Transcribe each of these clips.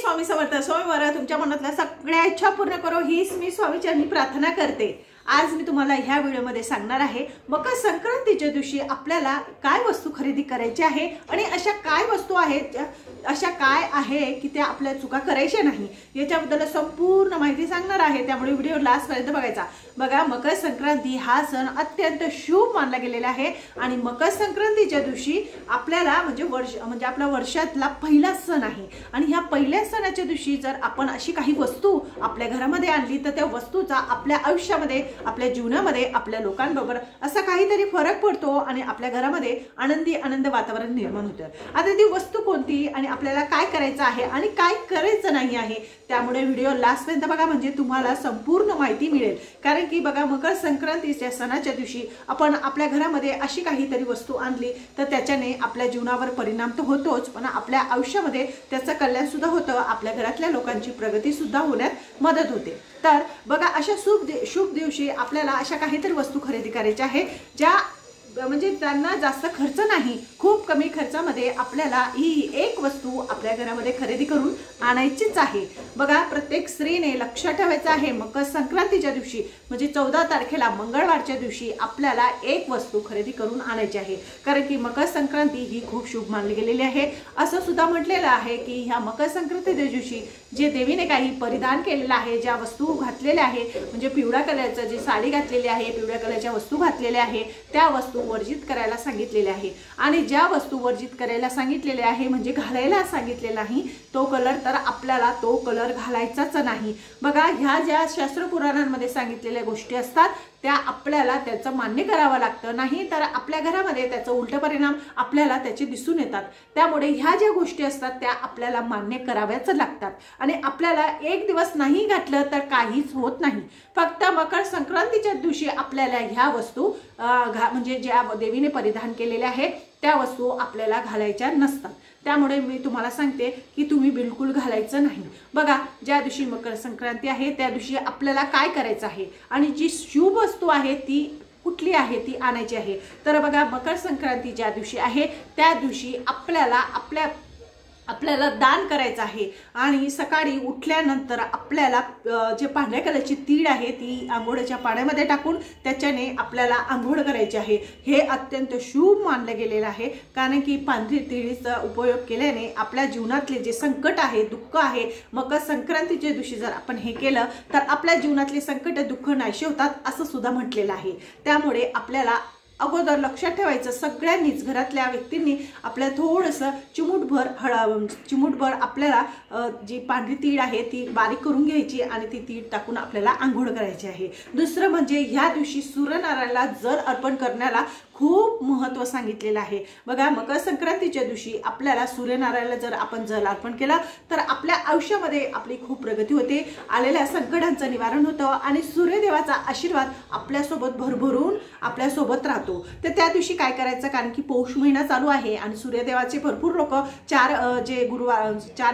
स्वामी समर्थ. स्वामी महाराज तुमच्या मनातल्या सगळ्या इच्छा पूर्ण करो हीच मी स्वामीचरणी प्रार्थना करते. आज मी तुम्हाला ह्या व्हिडिओमध्ये सांगणार आहे मकर संक्रांतीच्या दिवशी आपल्याला काय वस्तू खरेदी करायची आहे आणि अशा काय वस्तू आहेत, अशा काय आहे की त्या आपल्या चुका करायच्या नाही याच्याबद्दल संपूर्ण माहिती सांगणार आहे. त्यामुळे व्हिडिओ लास्टपर्यंत बघायचा. बघा, मकर संक्रांती हा सण अत्यंत शुभ मानला गेलेला आहे आणि मकर संक्रांतीच्या दिवशी आपल्याला म्हणजे आपला वर्षातला पहिला सण आहे आणि ह्या पहिल्या सणाच्या दिवशी जर आपण अशी काही वस्तू आपल्या घरामध्ये आणली तर त्या वस्तूचा आपल्या आयुष्यामध्ये, आपल्या जीवनामध्ये, आपल्या लोकांबरोबर असा काहीतरी फरक पडतो आणि आपल्या घरामध्ये आनंद वातावरण निर्माण होतं. आता ती वस्तू कोणती आणि आपल्याला काय करायचं आहे आणि काय करायचं नाही आहे, त्यामुळे व्हिडिओ लास्टपर्यंत बघा म्हणजे तुम्हाला संपूर्ण माहिती मिळेल. कारण की बघा, मकर संक्रांतीच्या सणाच्या दिवशी आपण आपल्या घरामध्ये अशी काहीतरी वस्तू आणली तर त्याच्याने आपल्या जीवनावर परिणाम तर होतोच, पण आपल्या आयुष्यामध्ये त्याचं कल्याण सुद्धा होतं, आपल्या घरातल्या लोकांची प्रगती सुद्धा होण्यात मदत होते. तर बघा, अशा शुभ दिवशी आपल्याला अशा काहीतरी वस्तू खरेदी करायच्या आहे ज्या म्हणजे त्यांना जास्त खर्च नाही, खूप कमी खर्चामध्ये आपल्याला ही एक वस्तू आपल्या घरामध्ये खरेदी करून आणायचीच आहे. बघा, प्रत्येक स्त्रीने लक्षात ठेवायचं आहे मकर संक्रांतीच्या दिवशी म्हणजे 14 तारखेला मंगळवारच्या दिवशी आपल्याला एक वस्तू खरेदी करून आणायची आहे. कारण की मकर संक्रांती ही खूप शुभ मानली गेलेली आहे. असं सुद्धा म्हटलेलं आहे की ह्या मकर संक्रांतीच्या दिवशी जे देवीने काही परिधान केलेलं आहे, ज्या वस्तू घातलेल्या आहे म्हणजे पिवळ्या कलरचं जी साडी घातलेली आहे, पिवळ्या कलरच्या वस्तू घातलेल्या आहे, त्या वस्तू वर्जित करायला सांगितलेले आहे. आणि ज्या वस्तू वर्जित करायला सांगितलेले आहे म्हणजे घालायला सांगितलेला नाही तो कलर, तर आपल्याला तो कलर घालायचाच नाही. बघा, ह्या ज्या शास्त्र पुराणांमध्ये सांगितलेल्या गोष्टी असतात त्या आपल्याला त्याचं मान्य करावं लागतं, नाही तर आपल्या घरामध्ये त्याचा उलट परिणाम आपल्याला त्याचे दिसून येतात. त्यामुळे ह्या ज्या गोष्टी असतात त्या आपल्याला मान्य कराव्याच लागतात आणि आपल्याला एक दिवस नाही घातलं तर काहीच होत नाही. फक्त मकर संक्रांतीच्या दिवशी आपल्याला ह्या वस्तू म्हणजे ज्या देवीने परिधान केलेले आहे त्या वस्तू आपल्याला घालायच्या नसतात. त्यामुळे मी तुम्हाला सांगते की तुम्ही बिलकुल घालायचं नाही. बघा, ज्या दिवशी मकर संक्रांती आहे त्या दिवशी आपल्याला काय करायचं आहे आणि जी शुभ वस्तू आहे ती कुठली आहे ती आणायची आहे. तर बघा, मकर संक्रांती ज्या दिवशी आहे त्या दिवशी आपल्याला दान करायचं आहे आणि सकाळी उठल्यानंतर आपल्याला जे पांढऱ्या कलरची तीळ आहे ती आंघोळीच्या पाण्यामध्ये टाकून त्याच्याने आपल्याला आंघोळ करायची आहे. हे अत्यंत शुभ मानलं गेलेलं आहे. कारण की पांढरी तिळीचा उपयोग केल्याने आपल्या जीवनातले जे संकट आहे, दुःख आहे, मकर संक्रांतीच्या दिवशी जर आपण हे केलं तर आपल्या जीवनातले संकट, दुःख नाहीसे होतात असं सुद्धा म्हटलेलं आहे. त्यामुळे आपल्याला अगोदर लक्षात ठेवायचं, सगळ्यांनीच घरातल्या व्यक्तींनी आपल्याला थोडंसं चिमूटभर आपल्याला जी पांढरी तीळ आहे ती बारीक करून घ्यायची आणि ती तीळ टाकून आपल्याला आंघोळ करायची आहे. दुसरं म्हणजे ह्या दिवशी सूर्यनारायणाला जल अर्पण करण्याला खूप महत्त्व सांगितलेलं आहे. बघा, मकर संक्रांतीच्या दिवशी आपल्याला सूर्यनारायणाला जर आपण जल अर्पण केलं तर आपल्या आयुष्यामध्ये आपली खूप प्रगती होते, आलेल्या संकटांचं निवारण होतं आणि सूर्यदेवाचा आशीर्वाद आपल्यासोबत भरभरून आपल्यासोबत राहतो. तर त्या दिवशी काय करायचं, कारण की पौष महिना चालू आहे आणि सूर्यदेवाचे भरपूर लोक चार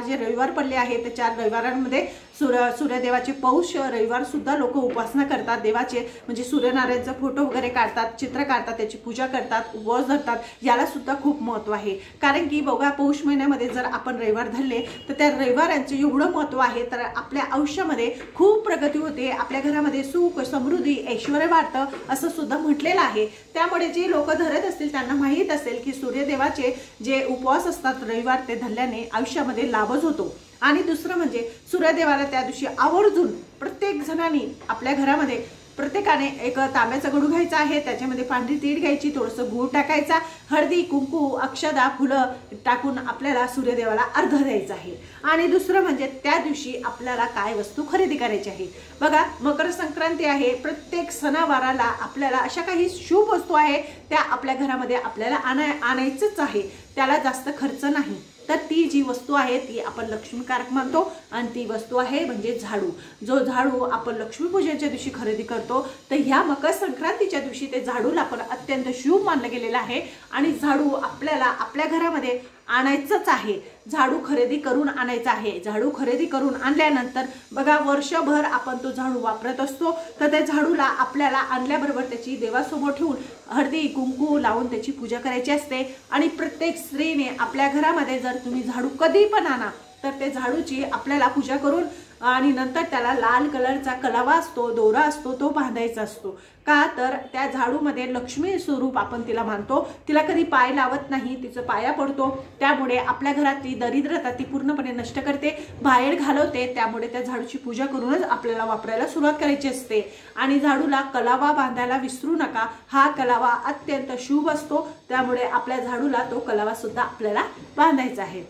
जे रविवार पडले आहेत त्या 4 रविवारांमध्ये सूर्यदेवाचे पौष रविवार सुद्धा लोक उपासना करतात देवाचे, म्हणजे सूर्यनारायणचा फोटो वगैरे काढतात, चित्र काढतात, त्याची पूजा करतात, उपवास धरतात. याला सुद्धा खूप महत्त्व आहे. कारण की बघा, पौष महिन्यामध्ये जर आपण रविवार धरले तर त्या रविवारांचं एवढं महत्त्व आहे तर आपल्या आयुष्यामध्ये खूप प्रगती होते, आपल्या घरामध्ये सुख, समृद्धी, ऐश्वर्य वाढतं असं सुद्धा म्हटलेलं आहे. त्यामुळे जे लोक धरत असतील त्यांना माहीत असेल की सूर्यदेवाचे जे उपवास असतात रविवार ते धरल्याने आयुष्यामध्ये लाभच होतो. आणि दुसरं म्हणजे सूर्यदेवाला त्या दिवशी आवर्जून प्रत्येक जणांनी आपल्या घरामध्ये प्रत्येकाने एक तांब्याचा गडू घ्यायचा आहे, त्याच्यामध्ये पांढरी तीळ घ्यायची, थोडंसं गूळ टाकायचा, हळदी, कुंकू, अक्षदा, फुलं टाकून आपल्याला सूर्यदेवाला अर्घ द्यायचं आहे. आणि दुसरं म्हणजे त्या दिवशी आपल्याला काय वस्तू खरेदी करायची आहे. बघा, मकर संक्रांती आहे, प्रत्येक सणावाराला आपल्याला अशा काही शुभ वस्तू आहे त्या आपल्या घरामध्ये आपल्याला आणायचंच आहे. त्याला जास्त खर्च नाही. तर ती जी वस्तू आहे ती आपण लक्ष्मीकारक मानतो आणि ती वस्तू आहे म्हणजे झाडू. जो झाडू आपण लक्ष्मीपूजनाच्या दिवशी खरेदी करतो तर ह्या मकर संक्रांतीच्या दिवशी ते झाडूला पण अत्यंत शुभ मानलं गेलेलं आहे आणि झाडू आपल्याला आपल्या घरामध्ये आणायचंच आहे. झाडू खरेदी करून आणायचा आहे. झाडू खरेदी करून आणल्यानंतर बघा, वर्षभर आपण तो झाडू वापरत असतो तर त्या झाडूला आपल्याला आणल्याबरोबर त्याची देवासमोर ठेवून हळदी कुंकू लावून त्याची पूजा करायची असते. आणि प्रत्येक स्त्रीने आपल्या घरामध्ये जर तुम्ही झाडू कधी पण आणा तर ते झाडूची आपल्याला पूजा करून आणि नंतर त्याला लाल कलरचा कलावा असतो, दोरा असतो, तो बांधायचा असतो. का तर त्या झाडूमध्ये लक्ष्मी स्वरूप आपण तिला मानतो. तिला कधी पाय लावत नाही, तिचं पाया पडतो. त्यामुळे आपल्या घरातली दरिद्रता ती पूर्णपणे नष्ट करते, बाहेर घालवते. त्यामुळे त्या झाडूची पूजा करूनच आपल्याला वापरायला सुरुवात करायची असते. आणि झाडूला कलावा बांधायला विसरू नका. हा कलावा अत्यंत शुभ असतो, त्यामुळे आपल्या झाडूला तो कलावा सुद्धा आपल्याला बांधायचा आहे.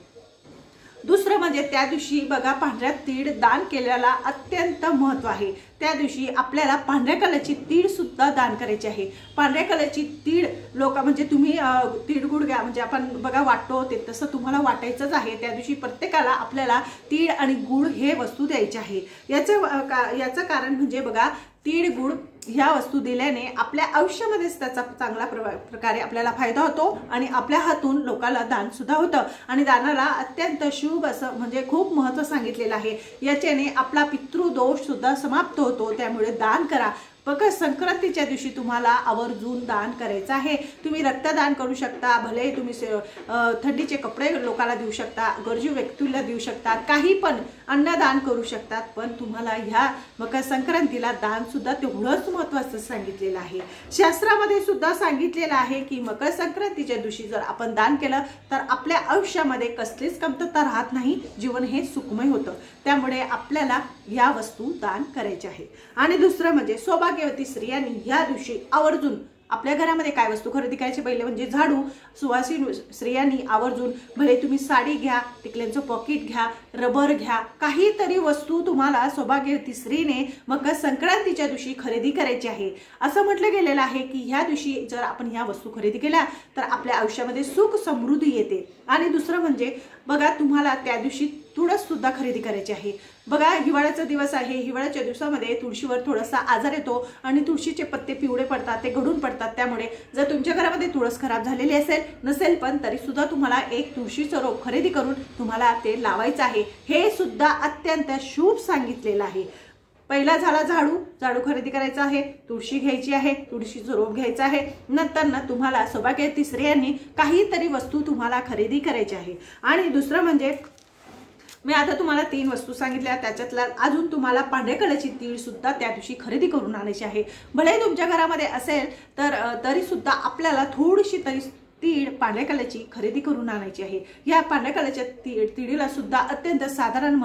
दुसरं म्हणजे त्या दिवशी बघा पांढऱ्या तीळ दान केल्याला अत्यंत महत्त्व आहे. त्या दिवशी आपल्याला पांढऱ्या कलरची तीळ सुद्धा दान करायची आहे. पांढऱ्या कलरची तीळ म्हणजे तुम्ही तीळगुळ घ्या, म्हणजे आपण बघा वाटतो ते तसं तुम्हाला वाटायचंच आहे. त्या दिवशी प्रत्येकाला आपल्याला तीळ आणि गुळ हे वस्तू द्यायची आहे. याचं कारण म्हणजे बघा तीळ गुळ ह्या वस्तू दिल्याने आपल्या आयुष्यामध्येच त्याचा चांगला प्रकारे आपल्याला फायदा होतो आणि आपल्या हातून लोकांना दान सुद्धा होतं. आणि दानाला अत्यंत शुभ असं म्हणजे खूप महत्त्व सांगितलेलं आहे. याच्याने आपला पितृदोष सुद्धा समाप्त होतो. त्यामुळे दान करा. मकर संक्रांतीच्या दिवशी तुम्हाला आवर्जून दान करायचं आहे. तुम्ही रक्तदान करू शकता, भले तुम्ही थंडीचे कपडे लोकांना देऊ शकता, गरजू व्यक्तीला देऊ शकता, काही पण अन्नदान करू शकतात. पण तुम्हाला ह्या मकर संक्रांतीला दान सुद्धा तेवढंच महत्त्वाचं सांगितलेलं आहे. शास्त्रामध्ये सुद्धा सांगितलेलं आहे की मकर संक्रांतीच्या दिवशी जर आपण दान केलं तर आपल्या आयुष्यामध्ये कसलीच कमतरता राहत नाही, जीवन हे सुखमय होतं. त्यामुळे आपल्याला ह्या वस्तू दान करायच्या आहे. आणि दुसरं म्हणजे सौभाग्यवती स्त्रियांनी ह्या दिवशी आवर्जून आपल्या घरामध्ये काय वस्तू खरेदी करायची, पहिले म्हणजे झाडू. सुवासिन स्त्रियांनी आवर्जून भले तुम्ही साडी घ्या, टिकल्यांचं पॉकेट घ्या, रबर घ्या, काहीतरी वस्तू तुम्हाला सौभाग्यवती स्त्रीने मकर संक्रांतीच्या दिवशी खरेदी करायची आहे. असं म्हटलं गेलेलं आहे की ह्या दिवशी जर आपण ह्या वस्तू खरेदी केल्या तर आपल्या आयुष्यामध्ये सुख समृद्धी येते. आणि दुसरं म्हणजे बघा तुम्हाला त्या दिवशी तुळस सुद्धा खरेदी करायची आहे. बघा हिवाळ्याचा दिवस आहे. हिवाळ्याच्या दिवसामध्ये तुळशीवर थोडासा आजार येतो आणि तुळशीचे पत्ते पिवळे पडतात, ते गळून पडतात. त्यामुळे जर तुमच्या घरामध्ये तुळस खराब झालेली नसेल पण तरी सुद्धा तुम्हाला एक तुळशीचं रोप खरेदी करून तुम्हाला ते लावायचं आहे. हे सुद्धा अत्यंत शुभ सांगितलेलं आहे. पहिला झाला झाडू खरेदी करायचा आहे, तुळशी घ्यायची आहे, तुळशीचं रोप घ्यायचं आहे. नंतर ना तुम्हाला सौभाग्यवती स्त्रियांनी काहीतरी वस्तू तुम्हाला खरेदी करायची आहे. आणि दुसरं म्हणजे मी आता तुम्हाला 3 वस्तू सांगितल्या, त्याच्यातल्या अजून तुम्हाला पांढऱ्या कलरची तीळ सुद्धा त्या दिवशी खरेदी करून आणायची आहे. भले तुमच्या घरामध्ये असेल तर तरी सुद्धा आपल्याला थोडीशी तरी तीळ पांढऱ्या कलरची खरेदी करून आणायची आहे. या पांढऱ्या कलरच्या तीळीला सुद्धा अत्यंत साधारण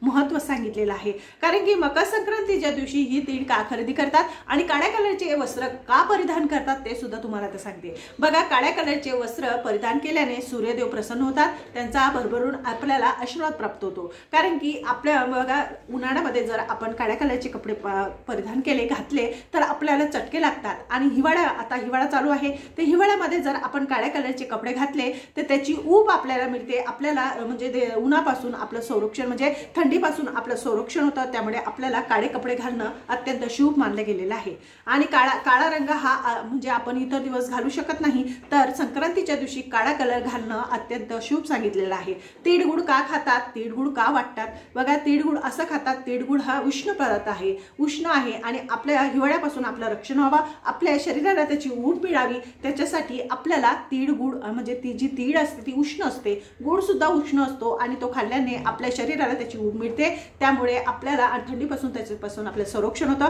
महत्त्व सांगितलेलं आहे. कारण की मकर संक्रांतीच्या दिवशी ही तीळ का खरेदी करतात आणि काळ्या कलरचे वस्त्र का परिधान करतात ते सुद्धा तुम्हाला आता सांगते. बघा काळ्या कलरचे वस्त्र परिधान केल्याने सूर्यदेव प्रसन्न होतात, त्यांचा भरभरून आपल्याला आशीर्वाद प्राप्त होतो. कारण की आपल्या बघा उन्हाळ्यामध्ये जर आपण काळ्या कलरचे कपडे परिधान घातले तर आपल्याला चटके लागतात. आणि आता हिवाळा चालू आहे, तर हिवाळ्यामध्ये जर आपण काळ्या कलरचे कपडे घातले तर त्याची ऊब आपल्याला मिळते. आपल्याला म्हणजे उन्हापासून आपलं संरक्षण म्हणजे थंडीपासून आपलं संरक्षण होतं. त्यामुळे आपल्याला काळे कपडे घालणं अत्यंत शुभ मानलं गेलेलं आहे. आणि काळा रंग हा म्हणजे आपण इतर दिवस घालू शकत नाही, तर संक्रांतीच्या दिवशी काळा कलर घालणं अत्यंत शुभ सांगितलेलं आहे. तिळगुळ का खातात, तिळगुळ का वाटतात? बघा तिळगुळ असं खातात, तिळगुळ हा उष्ण पदार्थ आहे, उष्ण आहे आणि आपल्या हिवाळ्यापासून आपलं रक्षण व्हावं, आपल्या शरीराला त्याची ऊब मिळावी, त्याच्यासाठी आपल्याला तिळगुळ म्हणजे ती जी तीळ असते ती उष्ण असते, गुळ सुद्धा उष्ण असतो आणि तो खाल्ल्याने आपल्या शरीराला त्याची ऊब मिळते. त्यामुळे आपल्याला थंडीपासून त्याच्यापासून आपलं संरक्षण होतं.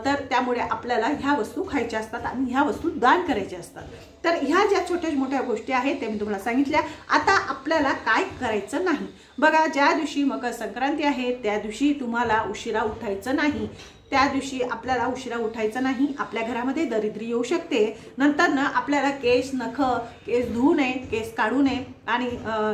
तर त्यामुळे आपल्याला ह्या वस्तू खायच्या असतात आणि ह्या वस्तू दान करायच्या असतात. तर ह्या ज्या छोट्या मोठ्या गोष्टी आहेत त्या मी तुम्हाला सांगितल्या. आता आपल्याला काय करायचं नाही. बघा ज्या दिवशी मकर संक्रांती आहे त्या दिवशी तुम्हाला उशिरा उठायचं नाही. त्या दिवशी आपल्याला उशिरा उठायचं नाही. आपल्या घरामध्ये दरिद्री येऊ शकते. नंतर ना आपल्याला केस धुवू नये, केस काढू नये आणि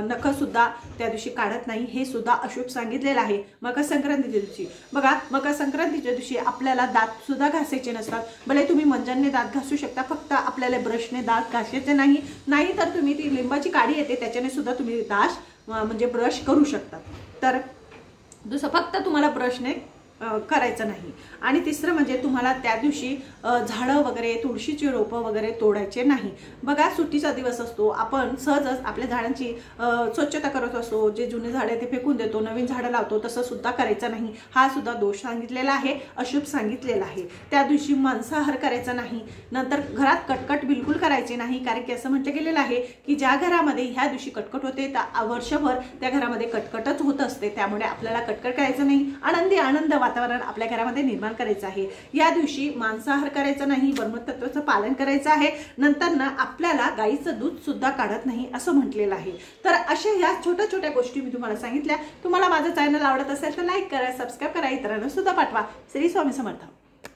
नख सुद्धा त्या दिवशी काढत नाही, हे सुद्धा अशुभ सांगितलेलं आहे मकर संक्रांतीच्या दिवशी. बघा मकर संक्रांतीच्या दिवशी आपल्याला दात सुद्धा घासायचे नसतात. भले तुम्ही मंजनने दात घासू शकता, फक्त आपल्याला ब्रशने दात घासायचे नाही तर तुम्ही ती लिंबाची काडी येते त्याच्याने सुद्धा तुम्ही दात म्हणजे ब्रश करू शकता. तर फक्त तुम्हाला ब्रशने करायचं नाही। आणि तिसरं म्हणजे तुम्हाला त्या दिवशी झाडं वगैरे तुळशीची रोपं वगैरे तोडायचे नाही। बघा सुट्टीचा दिवस असतो, आपण सहजच आपल्या झाडांची स्वच्छता करत असतो, जे जुने झाडे ते फेकून देतो, नवीन झाडं लावतो, तसं सुद्धा करायचं नाही। हा सुद्धा दोष सांगितलेला आहे, अशुभ सांगितलेला आहे। त्या दिवशी मांसाहार करायचा नाही। नंतर घरात कटकट बिलकुल करायची नाही, कारण की असं म्हटलं गेलेलं आहे की ज्या घरामध्ये ह्या दिवशी कटकट होते त्या वर्षभर त्या घरामध्ये कटकटच होत असते, त्यामुळे आपल्याला कटकट करायचं नाही। आनंदी आनंद वातावरण आपल्या घरामध्ये निर्माण करायचं आहे। या दिवशी मांसाहार करायचा नाही, ब्रह्मतत्वाचं पालन करायचं आहे। नंतर ना आपल्याला गाईचं दूध सुद्धा काढत नाही असं म्हटलेलं आहे। तर अशा ह्या छोट्या छोट्या गोष्टी मी तुम्हाला सांगितल्या। तुम्हाला माझं चॅनल आवडत असेल तर लाईक करा, सबस्क्राइब करा, इतरांना सुद्धा पाठवा। श्री स्वामी समर्थ।